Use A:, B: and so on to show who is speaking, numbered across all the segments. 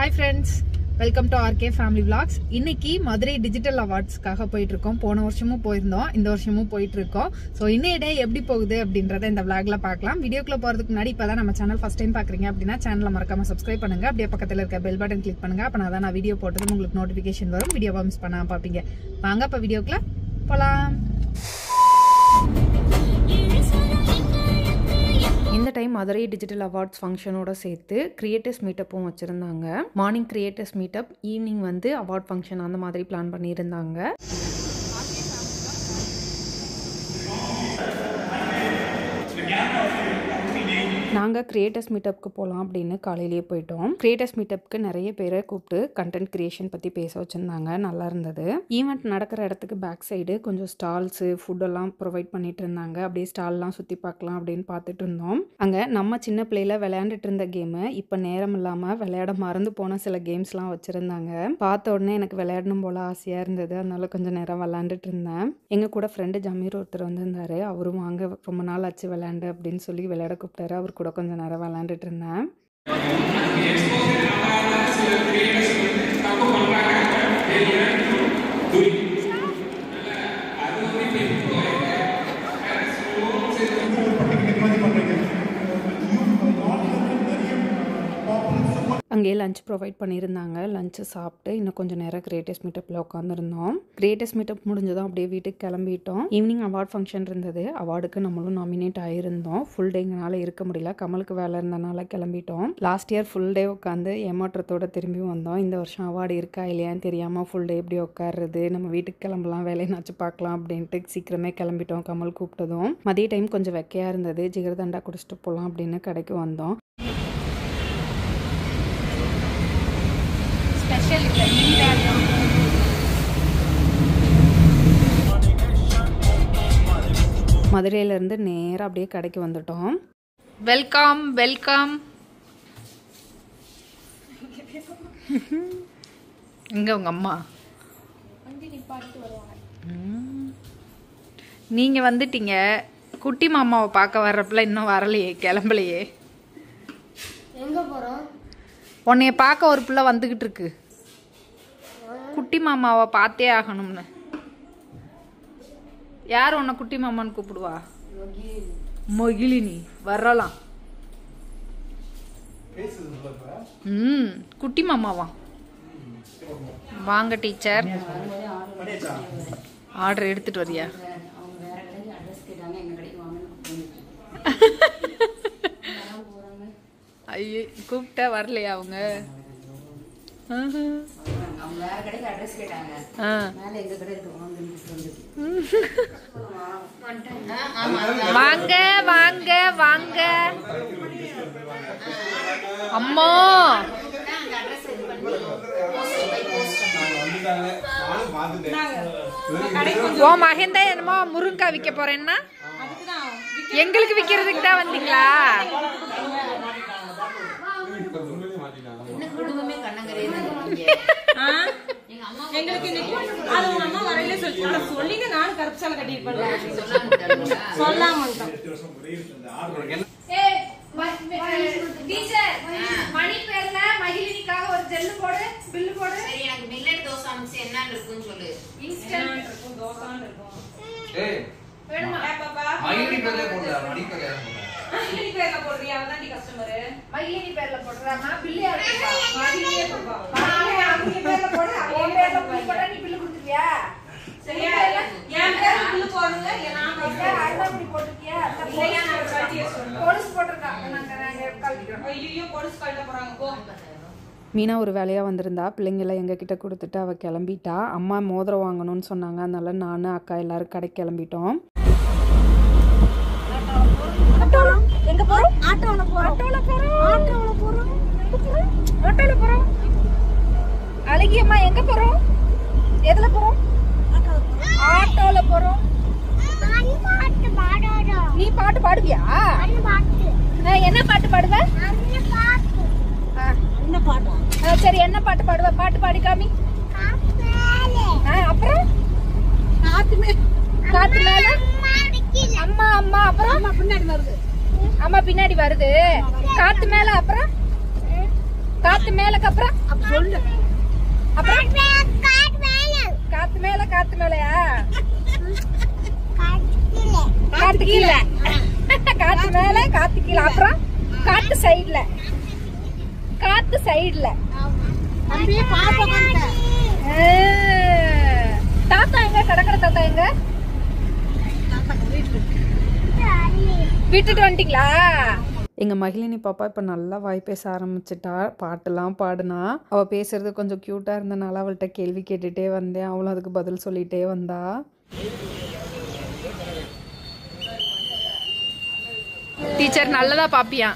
A: Hi friends, welcome to RK Family Vlogs. இன்னைக்கு Madurai digital அவார்ட்ஸ்க்காக போயிட்டு இருக்கோம். போன வருஷமும் போயிருந்தோம், இந்த வருஷமும் போயிட்டு இருக்கோம். சோ இன்னைய டே எப்படி போகுது அப்படின்றத இந்த vlogல பார்க்கலாம். வீடியோக்குள்ள போறதுக்கு முன்னாடி இப்பதான் நம்ம சேனல் ஃபர்ஸ்ட் டைம் பாக்குறீங்க அப்படினா சேனலை மறக்காம சப்ஸ்கிரைப் பண்ணுங்க. அப்படியே பக்கத்துல இருக்க பெல் பட்டன் கிளிக் பண்ணுங்க. அப்பதான் நான் வீடியோ போட்டதும் உங்களுக்கு நோட்டிபிகேஷன் வரும். வீடியோவை மிஸ் பண்ணாம பாப்பீங்க. வாங்க இப்ப வீடியோக்குள்ள போலாம். இந்த டைம் மதுரை டிஜிட்டல் அவார்ட்ஸ் ஃபங்க்ஷனோட சேர்த்து கிரியேட்டர்ஸ் மீட்டப்பும் வச்சுருந்தாங்க. மார்னிங் கிரியேட்டர்ஸ் மீட்டப், ஈவினிங் வந்து அவார்ட் ஃபங்க்ஷன் அந்த மாதிரி பிளான் பண்ணியிருந்தாங்க. நாங்கள் கிரியேட்டர்ஸ் மீட்டப்புக்கு போகலாம் அப்படின்னு காலையிலேயே போயிட்டோம். கிரியேட்டர்ஸ் மீட்டப்புக்கு நிறைய பேரை கூப்பிட்டு கண்டென்ட் கிரியேஷன் பற்றி பேச வச்சுருந்தாங்க. நல்லா இருந்தது. ஈவெண்ட் நடக்கிற இடத்துக்கு பேக் சைடு கொஞ்சம் ஸ்டால்ஸு ஃபுட்டெல்லாம் ப்ரொவைட் பண்ணிட்டு இருந்தாங்க. அப்படியே ஸ்டால்லாம் சுற்றி பார்க்கலாம் அப்படின்னு பார்த்துட்டு இருந்தோம். அங்கே நம்ம சின்ன பிள்ளையில விளையாண்டுட்டு இருந்த கேமு இப்போ நேரம் இல்லாமல் விளையாட மறந்து போன சில கேம்ஸ்லாம் வச்சுருந்தாங்க. பார்த்த உடனே எனக்கு விளையாடணும் போல் ஆசையாக இருந்தது. அதனால கொஞ்சம் நேரம் விளையாண்டுட்டு இருந்தேன். எங்கள் கூட ஃப்ரெண்டு ஜமீர் ஒருத்தர் வந்திருந்தாரு. அவரும் வாங்க ரொம்ப நாள் ஆச்சு விளையாண்டு அப்படின்னு சொல்லி விளையாட கூப்பிட்டாரு. அவர் கூட கொஞ்சம் நேரம் விளையாண்டுட்டு இருந்தேன். அங்கேயே லஞ்ச் ப்ரொவைட் பண்ணியிருந்தாங்க. லஞ்சு சாப்பிட்டு இன்னும் கொஞ்சம் நேரம் கிரியேட்டர்ஸ் மீட்டப்பில் உட்காந்துருந்தோம். கிரியேட்டர்ஸ் மீட்டப் முடிஞ்சதும் அப்படியே வீட்டுக்கு கிளம்பிட்டோம். ஈவினிங் அவார்ட் ஃபங்க்ஷன் இருந்தது. அவார்டுக்கு நம்மளும் நாமினேட் ஆகியிருந்தோம். ஃபுல் டேங்கனால இருக்க முடியல. கமலுக்கு வேலை இருந்தனால கிளம்பிட்டோம். லாஸ்ட் இயர் ஃபுல் டே உட்காந்து ஏமாற்றத்தோடு திரும்பி வந்தோம். இந்த வருஷம் அவார்டு இருக்கா இல்லையான்னு தெரியாமல் ஃபுல் டே எப்படி உட்காருறது, நம்ம வீட்டுக்கு கிளம்பலாம், வேலையை பார்க்கலாம் அப்படின்ட்டு சீக்கிரமே கிளம்பிட்டோம். கமல் கூப்பிட்டதும் மதிய டைம் கொஞ்சம் வெக்கையாக இருந்தது. ஜிகர்தண்டா குடிச்சிட்டு போகலாம் அப்படின்னு கடைக்கு வந்தோம். மதுரையிலேருந்து நேராக அப்படியே கடைக்கு வந்துட்டோம். Welcome welcome. எங்க உங்க அம்மா? நீங்க வந்துட்டீங்க. குட்டி மாமாவை பார்க்க வர்றப்பல இன்னும் வரலையே, கிளம்பலையே.
B: எங்க போறோம்?
A: உன்னைய பார்க்க ஒரு பிள்ளை வந்துகிட்டு இருக்கு. குட்டி மாமாவை பார்த்தே ஆகணும்னு. யார் உன்னை குட்டி மாமான்னு கூப்பிடுவா? மொகிலினி. வரலாம். குட்டி மாமாவா? வாங்க டீச்சர். ஆர்டர் எடுத்துட்டு வரியா? ஐயோ, கூப்பிட்டா வரலையா அவங்க? வாங்க வாங்க வாங்க. அம்மா ஓ மகேந்தா என்னமோ முருங்கா விற்க போறேன்னா எங்களுக்கு விற்கிறதுக்கு தான் வந்தீங்களா? மணி பேர்ல மகிழினிக்காக ஒரு ஜெல்லு போடு, பில்லு போடு. சரி, எனக்கு மில்லட் தோசை அம்சி என்ன இருக்குன்னு சொல்லு. இன்ஸ்டன்ட் இருக்கும், தோசை இருக்கும். ஏய் வேணுமா? பாப்பா மகிழினி பேர்ல போடுடா. மணி பேர்ல போடுடா. மகிழினி பேர்ல போடுறியா? அவதான் டி கஸ்டமர். மகிழினி பேர்ல போடுறாமா? பில்லு யாருக்கு? மகிழினியே போடுவா. மகிழினி பேர்ல போடு. அவன் பேர்ல பில்லு போட்டா நீ பில்லு கொடுத்துறியா? சரியா? என் பேர்ல பில்லு போடுங்க. நான் பேர்ல அண்ணாமணி போட்டுக்கியா? இல்லையா? நான் காட்டியே சொல்றேன். போலீஸ் போட்டுறா. நான் கழட்டிக்கிறேன். ஐயோ, போலீஸ் கழட்ட போறாங்க. போ. மீனா ஒரு வேலையாக வந்திருந்தா. பிள்ளைங்களை எங்ககிட்ட கொடுத்துட்டு அவள் கிளம்பிட்டா. அம்மா மோதிரம் வாங்கணும்னு சொன்னாங்க. அதனால நான் அக்கா எல்லாரும் கடைக்கு கிளம்பிட்டோம். எங்க போறோம்? ஆட்டோல போறோம். அழகியம்மா எங்க போறோம்? எதுல போறோம்? ஆட்டோல போறோம். நீ பாட்டு பாடுவியா? என்ன பாட்டு பாடுவ? சரி, என்ன பாட்டு பாடுவ? பாட்டு பாடி காமி. அப்புறம் காத்து மேல அம்மா அம்மா அப்புறம் அம்மா பின்னாடி வருது. அம்மா பின்னாடி வருது. காத்து மேல அப்புறம் காத்து மேலக்கு அப்புறம் சொல்லு. அப்புறம் காத்து மேல காத்து மேலயா? காத்து கீழே. காத்து மேல காத்து கீழே. அப்புறம் காத்து சைடுல. காத்து சைடுல. தாத்தா எங்க? கடற்கரை தாத்தா எங்க? விட்டுட்டு வந்துட்டீங்களா?
C: எங்கள் மகிழினி பாப்பா இப்போ நல்லா வாய் பேச ஆரம்பிச்சிட்டா. பாட்டெல்லாம் பாடுனா. அவள் பேசுறது கொஞ்சம் க்யூட்டாக இருந்தனால அவள்கிட்ட கேள்வி கேட்டுகிட்டே வந்தேன். அவளும் அதுக்கு பதில் சொல்லிகிட்டே வந்தா.
A: டீச்சர் நல்லதா பாப்பியா?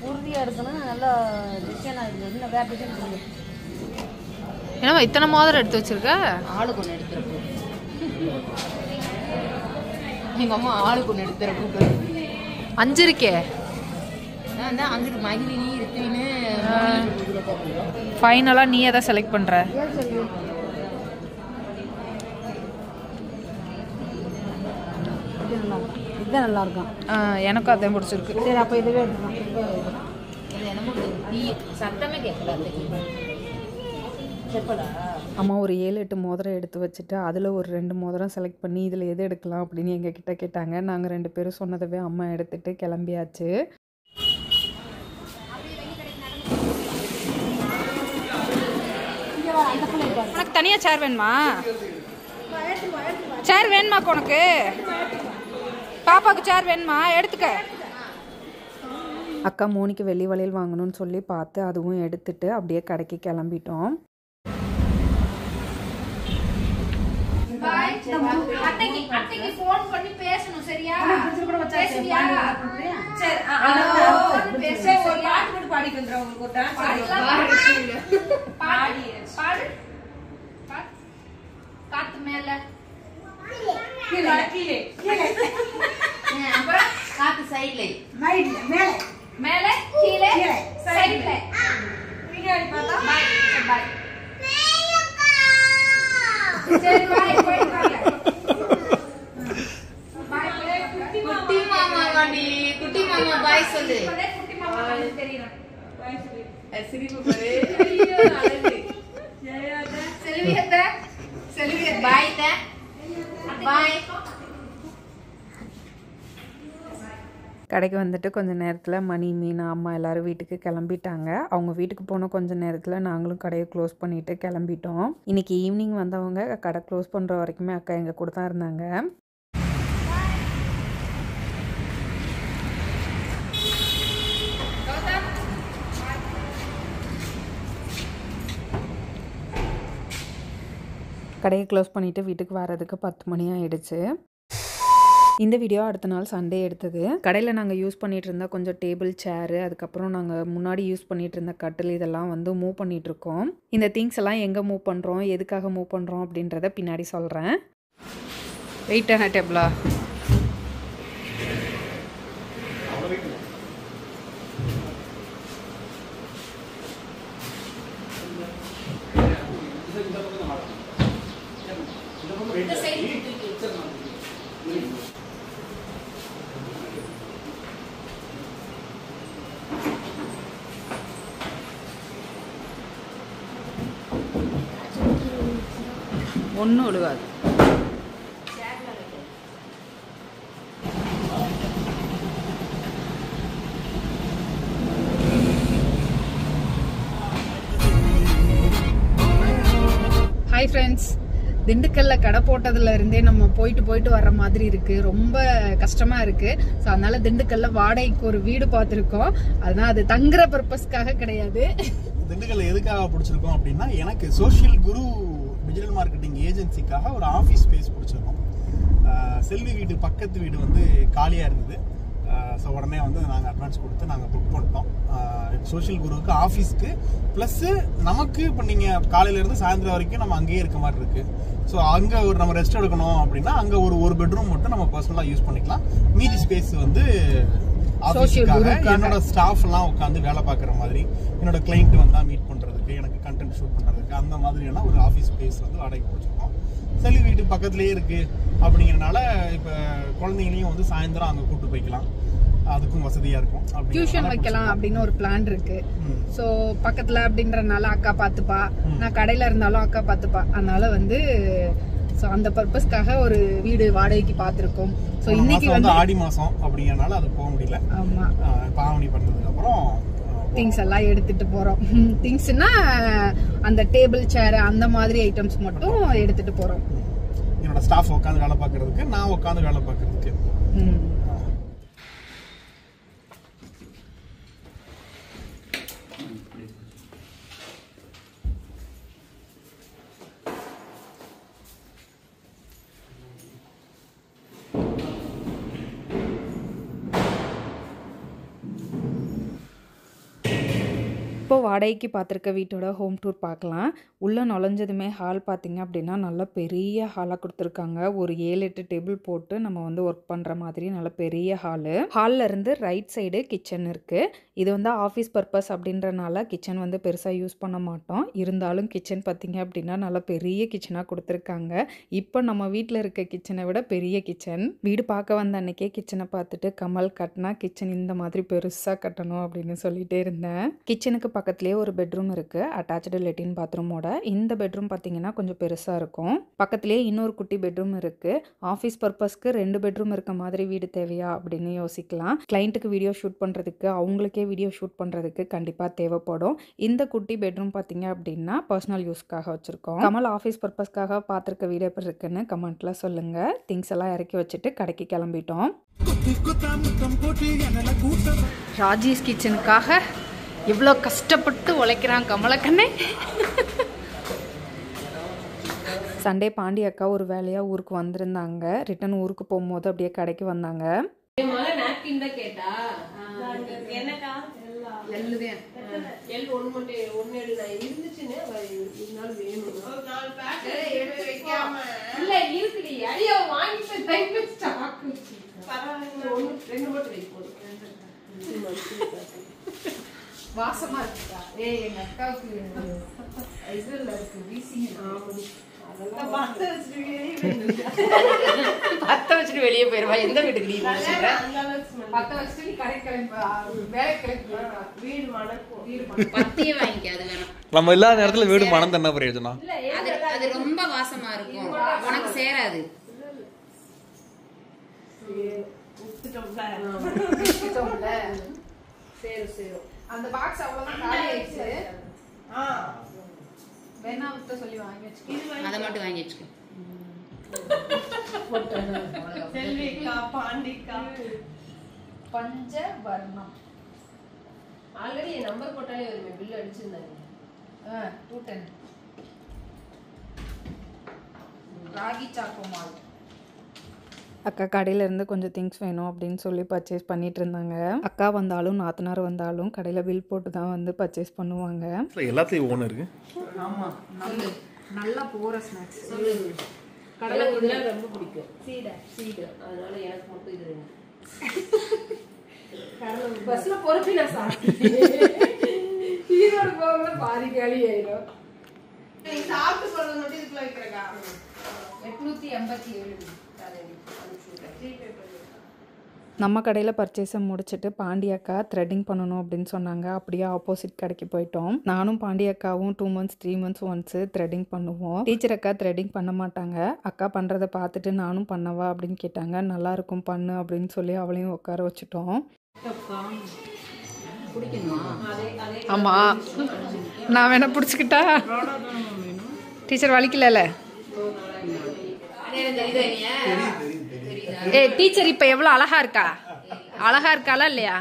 B: உறுதியாக இருக்கணும். நல்லா டிசைனாக இருக்குது. இன்னும் வேறு டிசைன் சொல்லு.
A: ஏன்னா இத்தனை மோதிரம் எடுத்து வச்சிருக்க?
B: ஆளுக்கு ஒன்று எடுத்துருக்கு. எங்கள் அம்மா ஆளுக்கு ஒன்று எடுத்துருக்கு.
A: 5 இருக்கே.
B: அங்கிட்டு மகிழினி இருக்குன்னு
A: ஃபைனலாக நீ எதை செலக்ட் பண்ணுற?
B: இதுதான் நல்லா இருக்கும்.
A: எனக்கும் அதான் பிடிச்சிருக்கு.
B: சரி, அப்போ இதுவே எடுத்துக்கலாம்.
A: சத்தமே கேட்கல.
C: அம்மா ஒரு 7-8 மோதிரம் எடுத்து வச்சுட்டு அதில் ஒரு 2 மோதிரம் செலக்ட் பண்ணி இதில் எது எடுக்கலாம் அப்படின்னு எங்ககிட்ட கேட்டாங்க. நாங்கள் 2 பேரும் சொன்னதவே அம்மா எடுத்துகிட்டு கிளம்பியாச்சு.
A: உனக்கு தனியாக சேர் வேணுமா? சேர் வேணுமா உனக்கு? பாப்பாவுக்கு சேர் வேணுமா? எடுத்துக்க.
C: அக்கா மோனிக்கு வெள்ளி வளையல் வாங்கணும்னு சொல்லி பார்த்து அதுவும் எடுத்துட்டு அப்படியே கடைக்கு கிளம்பிட்டோம்.
A: அத்தைக்கு ஃபோன் பண்ணி பேசணும். சரியா? பேசுவியா? சரி. ஒரு பாட்டு மட்டும் பாடிட்டு வந்துறேன். உங்களுக்கு ஒரு டான்ஸ் பாடு. பாடு. காத்து மேல கீழே கீழே. அப்புறம் காத்து சைடுல. மேல மேல கீழே சைடுல. பின்னாடி பார்த்தா பை. சரி பை. போய் வாங்க. பை. குட்டி மாமா வாடி. குட்டி மாமா பை சொல்லு. குட்டி மாமா தெரியும். பை சொல்லு. சிரிப்பு பாரு. ஐயோ அழகு. ஜெயாதா செல்வியதா. செல்விய பை தா. பை.
C: கடைக்கு வந்துட்டு கொஞ்சம் நேரத்தில் மணி, மீனா, அம்மா எல்லோரும் வீட்டுக்கு கிளம்பிட்டாங்க. அவங்க வீட்டுக்கு போன கொஞ்சம் நேரத்தில் நாங்களும் கடையை க்ளோஸ் பண்ணிவிட்டு கிளம்பிட்டோம். இன்றைக்கி ஈவினிங் வந்தவங்க கடை க்ளோஸ் பண்ணுற வரைக்குமே அக்கா எங்கள் கூட தான் இருந்தாங்க. கடையை க்ளோஸ் பண்ணிவிட்டு வீட்டுக்கு வர்றதுக்கு 10 மணி ஆகிடுச்சு. இந்த வீடியோ அடுத்த நாள் சண்டே எடுத்தது. கடையில் நாங்கள் யூஸ் பண்ணிகிட்டு இருந்த கொஞ்சம் டேபிள், சேரு, அதுக்கப்புறம் நாங்கள் முன்னாடி யூஸ் பண்ணிகிட்டு இருந்த கட்டில் இதெல்லாம் வந்து மூவ் பண்ணிகிட்ருக்கோம். இந்த திங்ஸ் எல்லாம் எங்கே மூவ் பண்ணுறோம், எதுக்காக மூவ் பண்ணுறோம் அப்படின்றத பின்னாடி சொல்கிறேன்.
A: வெயிட்டான டேபிளா? ஒன்றும் ஒழுகாது. ஹாய் ஃப்ரெண்ட்ஸ், திண்டுக்கல்ல கடை போட்டதுல இருந்தே நம்ம போயிட்டு வர்ற மாதிரி இருக்கு. ரொம்ப கஷ்டமா இருக்கு. ஸோ அதனால திண்டுக்கல்ல வாடகைக்கு ஒரு வீடு பார்த்துருக்கோம். அதனால அது தங்குற பர்பஸ்க்காக கிடையாது.
D: திண்டுக்கல்ல எதுக்காக பிடிச்சிருக்கோம் அப்படின்னா, எனக்கு சோஷியல் குரு டிஜிட்டல் மார்க்கெட்டிங் ஏஜென்சிக்காக ஒரு ஆஃபீஸ் ஸ்பேஸ் பிடிச்சிருக்கோம். செல்வி வீடு பக்கத்து வீடு வந்து காலியாக இருந்தது. ஸோ உடனே வந்து நாங்கள் அட்வான்ஸ் கொடுத்து நாங்கள் புக் பண்ணிட்டோம். சோஷியல் குருவுக்கு ஆஃபீஸ்க்கு ப்ளஸ்ஸு நமக்கு இப்போ நீங்கள் காலையிலேருந்து சாயந்தரம் வரைக்கும் நம்ம அங்கேயே இருக்க மாதிரி இருக்குது. ஸோ அங்கே ஒரு நம்ம ரெஸ்ட் எடுக்கணும் அப்படின்னா அங்கே ஒரு பெட்ரூம் மட்டும் நம்ம பர்சனலாக யூஸ் பண்ணிக்கலாம். மீதி ஸ்பேஸ் வந்து ஆஃபீஸுக்காக என்னோட ஸ்டாஃப் எல்லாம் உட்காந்து வேலை பார்க்குற மாதிரி, என்னோட கிளைண்ட் வந்தால் மீட் பண்ணுறதுக்கு, எனக்கு கண்டென்ட் ஷூட் பண்ணுறதுக்கு, அந்த மாதிரியான ஒரு ஆஃபீஸ் ஸ்பேஸ் வந்து வாடகை பிடிச்சிருக்கோம். செல்வி வீட்டு பக்கத்துலேயே இருக்குது அப்படிங்கிறனால இப்போ குழந்தைங்களையும் வந்து சாயந்தரம் அங்கே கூப்பிட்டு போய்க்கலாம். அதுக்கும் வசதியா இருக்கும்.
E: டியூஷன் வைக்கலாம் அப்படின்னு ஒரு பிளான் இருக்கு. ஸோ பக்கத்துல அப்படின்றனால அக்கா பாத்துப்பா, நான் கடையில இருந்தாலும் அக்கா பாத்துப்பா. அதனால வந்து ஸோ அந்த பர்பஸ்க்காக ஒரு வீடு வாடகைக்கு பார்த்துருக்கோம். ஸோ இன்னைக்கு வந்து
D: ஆடி மாசம் அப்படிங்கறனால அது போக முடியல.
E: ஆமா,
D: பாவனி பண்ணதுக்கு அப்புறம்
E: திங்ஸ் எல்லாம் எடுத்துட்டு போறோம். திங்ஸ்னா அந்த டேபிள் சேர் அந்த மாதிரி ஐட்டம்ஸ் மட்டும் எடுத்துட்டு போறோம்.
D: என்னோட ஸ்டாஃப் உட்காந்து வேலை பார்க்கறதுக்கு, நான் உட்காந்து வேலை பார்க்கறதுக்கு.
C: இப்போ வாடகைக்கு பார்த்துருக்க வீட்டோட ஹோம் டூர் பார்க்கலாம். உள்ளே நுழைஞ்சதுமே ஹால் பார்த்திங்க அப்படின்னா நல்ல பெரிய ஹாலாக கொடுத்துருக்காங்க. ஒரு 7-8 டேபிள் போட்டு நம்ம வந்து ஒர்க் பண்ணுற மாதிரி நல்ல பெரிய ஹாலு. ஹாலில் இருந்து ரைட் சைடு கிச்சன் இருக்குது. இது வந்து ஆஃபீஸ் பர்பஸ் அப்படின்றனால கிச்சன் வந்து பெருசாக யூஸ் பண்ண மாட்டோம். இருந்தாலும் கிச்சன் பார்த்திங்க அப்படின்னா நல்ல பெரிய கிச்சனாக கொடுத்துருக்காங்க. இப்போ நம்ம வீட்டில் இருக்க கிச்சனை விட பெரிய கிச்சன். வீடு பார்க்க வந்த அன்னைக்கே கிச்சனை பார்த்துட்டு கமல் கட்டினா கிச்சன் இந்த மாதிரி பெருசாக கட்டணும் அப்படின்னு சொல்லிகிட்டே இருந்தேன். கிச்சனுக்கு பக்கத்துலேயே ஒரு பெட்ரூம் இருக்குது, அட்டாச்சு லெட்டின் பாத்ரூமோட. இந்த பெட்ரூம் பார்த்தீங்கன்னா கொஞ்சம் பெருசாக இருக்கும். பக்கத்துலேயே இன்னொரு குட்டி பெட்ரூம் இருக்குது. ஆஃபீஸ் பர்பஸ்க்கு 2 பெட்ரூம் இருக்க மாதிரி வீடு தேவையா அப்படின்னு யோசிக்கலாம். கிளைண்ட்டுக்கு வீடியோ ஷூட் பண்ணுறதுக்கு, அவங்களுக்கே வீடியோ ஷூட் பண்ணுறதுக்கு கண்டிப்பாக தேவைப்படும். இந்த குட்டி பெட்ரூம் பார்த்தீங்க அப்படின்னா பர்சனல் யூஸ்க்காக வச்சுருக்கோம். கமல் ஆஃபீஸ் பர்பஸ்க்காக பார்த்துருக்க வீடியோ எப்படி இருக்குன்னு கமெண்ட்ல சொல்லுங்கள். திங்ஸ் எல்லாம் இறக்கி வச்சுட்டு கடைக்கு கிளம்பிட்டோம்.
E: ராஜேஷ் கிச்சனுக்காக இவ்வளோ கஷ்டப்பட்டு உழைக்கிறான் கமலக்கண்ணே.
C: சண்டே பாண்டி அக்கா ஒரு வேலையாக ஊருக்கு வந்திருந்தாங்க. ரிட்டன் ஊருக்கு போகும்போது அப்படியே கடைக்கு வந்தாங்க.
E: வாசமா இருக்குதா? எங்க அக்காவுக்கு இதுல இருக்கு வீசி. பத்த வச்சுட்டு வெளியே போயிருவா. எந்த வீட்டுக்கு நீ பத்த வச்சுட்டு நீ கடை கிளம்பி வேலை கிளம்பி வீடு மணக்கும். வீடு பத்தியே வாங்கிக்காது வேணும்.
D: நம்ம இல்லாத நேரத்துல வீடு மணந்து என்ன பிரயோஜனம்?
A: அது ரொம்ப வாசமா இருக்கும், உனக்கு சேராது.
E: அந்த பாக்ஸ் அவ்வளவுதான் காலி ஆயிடுச்சு. வேணா விட்டு சொல்லி வாங்கி வச்சுக்கோ.
A: அதை மட்டும் வாங்கி வச்சுக்கோ.
E: செல்விக்கா பாண்டிக்கா பஞ்சவர்ணம். ஆல்ரெடி என் நம்பர் போட்டாலே வருமே, பில் அடிச்சிருந்தாங்க. 210 ராகி சாக்கோ மால்.
C: அக்கா கடையிலேருந்து கொஞ்சம் திங்ஸ் வேணும் அப்படின்னு சொல்லி பர்ச்சேஸ் பண்ணிட்டு இருந்தாங்க. அக்கா வந்தாலும் நாத்தனார் வந்தாலும் கடையில் பில் போட்டு தான் வந்து பர்ச்சேஸ் பண்ணுவாங்க.
D: எல்லாத்தையும் ஓனர் இருக்கு.
E: ஆமா, நல்லா போற ஸ்நாக்ஸ்.
B: கடலை ரொம்ப பிடிக்கும்.
E: சீடை அதனால எனக்கு மட்டும் இது ரெண்டு. பஸ்ல போறப்ப நான் சாப்பிட்டேன். ஈரோடு போகல பாதி காலி ஆயிடும். நீ சாப்பிட்டு போறது மட்டும் இதுக்குள்ள வைக்கிறக்கா. 887
C: நம்ம கடையில் பர்ச்சேஸை முடிச்சுட்டு பாண்டி அக்கா த்ரெட்டிங் பண்ணணும் அப்படின்னு சொன்னாங்க. அப்படியே ஆப்போசிட் கடைக்கு போயிட்டோம். நானும் பாண்டி அக்காவும் 2 months 3 months ஒன்ஸு த்ரெட்டிங் பண்ணுவோம். டீச்சர் அக்கா த்ரெட்டிங் பண்ண மாட்டாங்க. அக்கா பண்ணுறதை பார்த்துட்டு நானும் பண்ணவா அப்படின்னு கேட்டாங்க. நல்லா இருக்கும் பண்ணு அப்படின்னு சொல்லி அவளையும் உட்கார வச்சுட்டோம்.
E: ஆமா, நான் வேணா பிடிச்சிக்கிட்டா. டீச்சர் வலிக்கல. டீச்சர் இப்ப எவ்வளவு அழகா இருக்கா? அழகா இருக்காளா இல்லையா?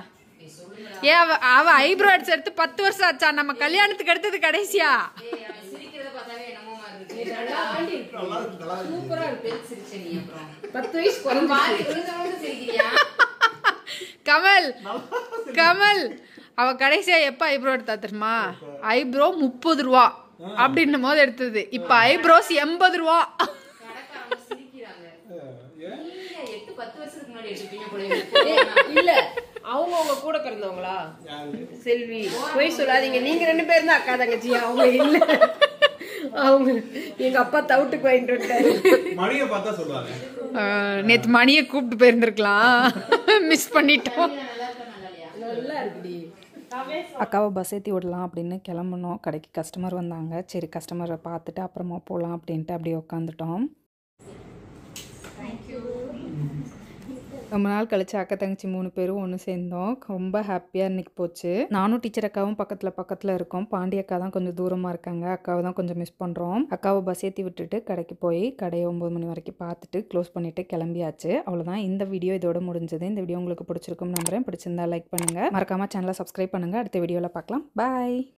E: ஏன் அவ ஐப்ரோ அடிச்சு எடுத்து 10 வருஷம் ஆச்சா? நம்ம கல்யாணத்துக்கு எடுத்தது கடைசியா? கமல் கமல் அவ கடைசியா எப்ப ஐப்ரோ எடுத்தா தெரியுமா? ஐப்ரோ 30 ரூபா அப்படின்னும் போது எடுத்தது. இப்ப ஐப்ரோஸ் 80 ரூபா.
B: இல்ல அவங்க உங்க கூட பிறந்தவங்களா? செல்வி போய் சொல்லாதீங்க. நீங்க 2 பேரும் தான் அக்கா தங்கச்சி. அவங்க இல்ல, அவங்க எங்க அப்பா தவுட்டுக்கு வாங்கிட்டு வந்தாரு.
D: மணியை பார்த்தா சொல்லுவாங்க.
E: நேத்து மணியை கூப்பிட்டு போயிருந்திருக்கலாம், மிஸ் பண்ணிட்டோம்.
C: அக்காவை பஸ் ஏற்றி விடலாம் அப்படின்னு கிளம்புனோம். கடைக்கு கஸ்டமர் வந்தாங்க. சரி கஸ்டமரை பார்த்துட்டு அப்புறமா போகலாம் அப்படின்ட்டு அப்படியே உட்காந்துட்டோம். ரொம்ப நாள் கழிச்சு அக்கா தங்கச்சி 3 பேரும் ஒன்று சேர்ந்தோம். ரொம்ப ஹாப்பியாக இன்னைக்கு போச்சு. நானும் டீச்சர் அக்காவும் பக்கத்தில் இருக்கோம். பாண்டி அக்கா தான் கொஞ்சம் தூரமாக இருக்காங்க. அக்காவை தான் கொஞ்சம் மிஸ் பண்ணுறோம். அக்காவை பஸ் ஏற்றி விட்டுட்டு கடைக்கு போய் கடையை 9 மணி வரைக்கும் பார்த்துட்டு க்ளோஸ் பண்ணிவிட்டு கிளம்பியாச்சு. அவ்வளோதான், இந்த வீடியோ இதோட முடிஞ்சது. இந்த வீடியோ உங்களுக்கு பிடிச்சிருக்கும்னு நம்புறேன். பிடிச்சிருந்தா லைக் பண்ணுங்கள். மறக்காமல் சேனலை சப்ஸ்கிரைப் பண்ணுங்கள். அடுத்த வீடியோவில் பார்க்கலாம். பாய்.